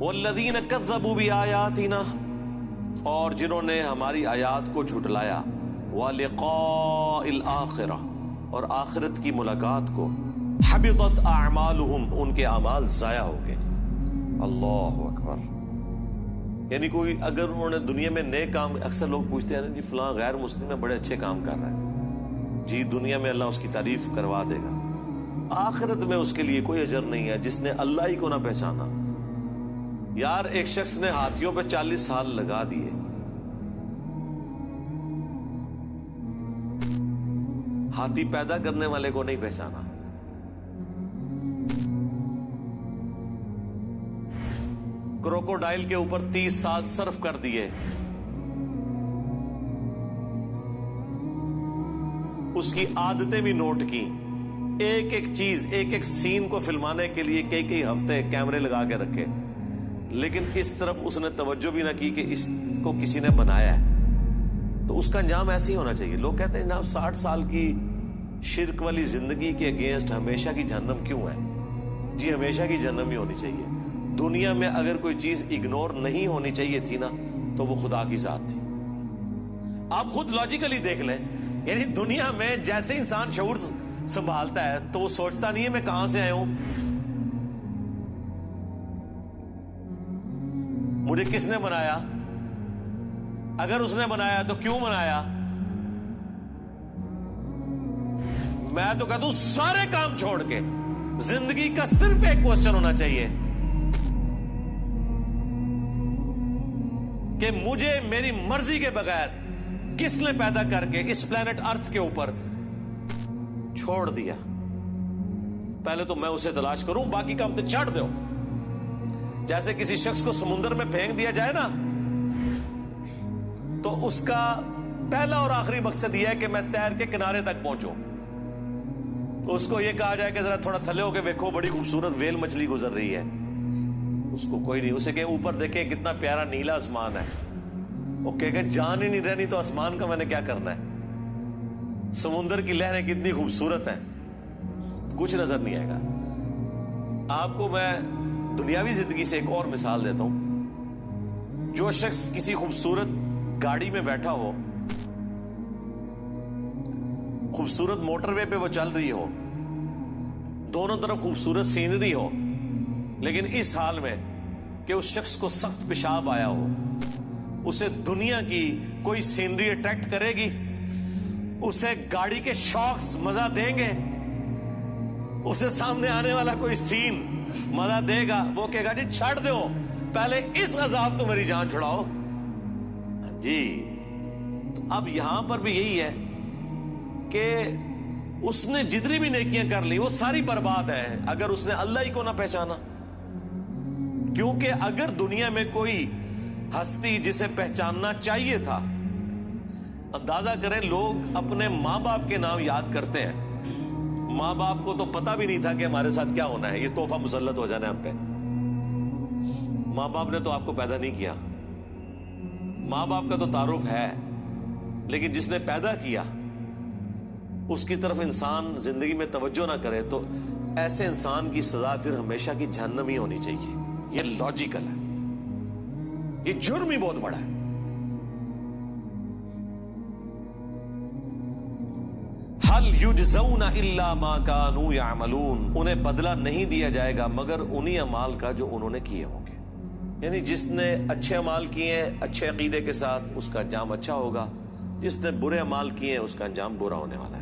वल्लज़ीन कज़्ज़बू बिआयातिना, और जिन्होंने हमारी आयात को झुटलाया, व लिक़ाइल आखिरह, और आखिरत की मुलाकात को, हबितत अअमालुहुम, उनके अमाल जाया हो गए। अल्लाहु अकबर। यानी कोई अगर उन्होंने दुनिया में नए काम, अक्सर लोग पूछते हैं जी फलां गैर मुस्लिम में बड़े अच्छे काम कर रहा है, जी दुनिया में अल्लाह उसकी तारीफ करवा देगा, आखिरत में उसके लिए कोई अजर नहीं है जिसने अल्लाह ही को ना पहचाना। यार एक शख्स ने हाथियों पे 40 साल लगा दिए, हाथी पैदा करने वाले को नहीं पहचाना। क्रोकोडाइल के ऊपर 30 साल सर्फ कर दिए, उसकी आदतें भी नोट की, एक एक चीज, एक एक सीन को फिल्माने के लिए कई कई हफ्ते कैमरे लगा के रखे, लेकिन इस तरफ उसने तवज्जो भी ना की कि इसको किसी ने बनाया है। तो उसका अंजाम ऐसे ही होना चाहिए। लोग कहते हैं जनाब 60 साल की शिर्क वाली जिंदगी के अगेंस्ट हमेशा की जहन्नम क्यों है? जी हमेशा की जहन्नम ही होनी चाहिए। दुनिया में अगर कोई चीज इग्नोर नहीं होनी चाहिए थी ना, तो वो खुदा की जात थी। आप खुद लॉजिकली देख लें, यानी दुनिया में जैसे इंसान शऊर संभालता है तो वो सोचता नहीं है मैं कहां से आया हूं, मुझे किसने बनाया, अगर उसने बनाया तो क्यों बनाया। मैं तो कहता हूं सारे काम छोड़ के जिंदगी का सिर्फ एक क्वेश्चन होना चाहिए कि मुझे मेरी मर्जी के बगैर किसने पैदा करके इस प्लेनेट अर्थ के ऊपर छोड़ दिया। पहले तो मैं उसे तलाश करूं, बाकी काम तो छाड़ दो। जैसे किसी शख्स को समुद्र में फेंक दिया जाए ना, तो उसका पहला और आखिरी मकसद यह है कि मैं तैर के किनारे तक पहुंचूं। उसको यह कहा जाए कि जरा थोड़ा थले होके देखो, बड़ी खूबसूरत वेल मछली गुजर रही है, उसको कोई नहीं, उसे कहे ऊपर देखे कितना प्यारा नीला आसमान है, वो कहेगा जान ही नहीं रहनी तो आसमान का मैंने क्या करना है, समुद्र की लहरें कितनी खूबसूरत हैं, कुछ नजर नहीं आएगा। आपको मैं दुनियावी जिंदगी से एक और मिसाल देता हूं। जो शख्स किसी खूबसूरत गाड़ी में बैठा हो, खूबसूरत मोटरवे पे वो चल रही हो, दोनों तरफ खूबसूरत सीनरी हो, लेकिन इस हाल में कि उस शख्स को सख्त पेशाब आया हो, उसे दुनिया की कोई सीनरी अट्रैक्ट करेगी? उसे गाड़ी के शॉक्स मजा देंगे? उसे सामने आने वाला कोई सीन मजा देगा? वो कहेगा जी छाड़ दो, पहले इस अजाब तो मेरी जान छुड़ाओ जी। तो अब यहां पर भी यही है कि उसने जितनी भी नेकियां कर ली वो सारी बर्बाद है अगर उसने अल्लाह ही को ना पहचाना। क्योंकि अगर दुनिया में कोई हस्ती जिसे पहचानना चाहिए था, अंदाजा करें लोग अपने मां बाप के नाम याद करते हैं, मां बाप को तो पता भी नहीं था कि हमारे साथ क्या होना है, ये तोहफा मुसल्लत हो जाना है हम पे। मां बाप ने तो आपको पैदा नहीं किया, मां बाप का तो तारुफ है, लेकिन जिसने पैदा किया उसकी तरफ इंसान जिंदगी में तवज्जो ना करे तो ऐसे इंसान की सजा फिर हमेशा की जहन्नम ही होनी चाहिए। ये लॉजिकल है, ये जुर्म ही बहुत बड़ा है। हल युजज़ौना इल्ला मा कानू यामलून, उन्हें बदला नहीं दिया जाएगा मगर उन्हीं अमाल का जो उन्होंने किए होंगे। यानी जिसने अच्छे अमाल किए हैं अच्छे अकीदे के साथ, उसका अंजाम अच्छा होगा, जिसने बुरे अमाल किए हैं उसका अंजाम बुरा होने वाला है।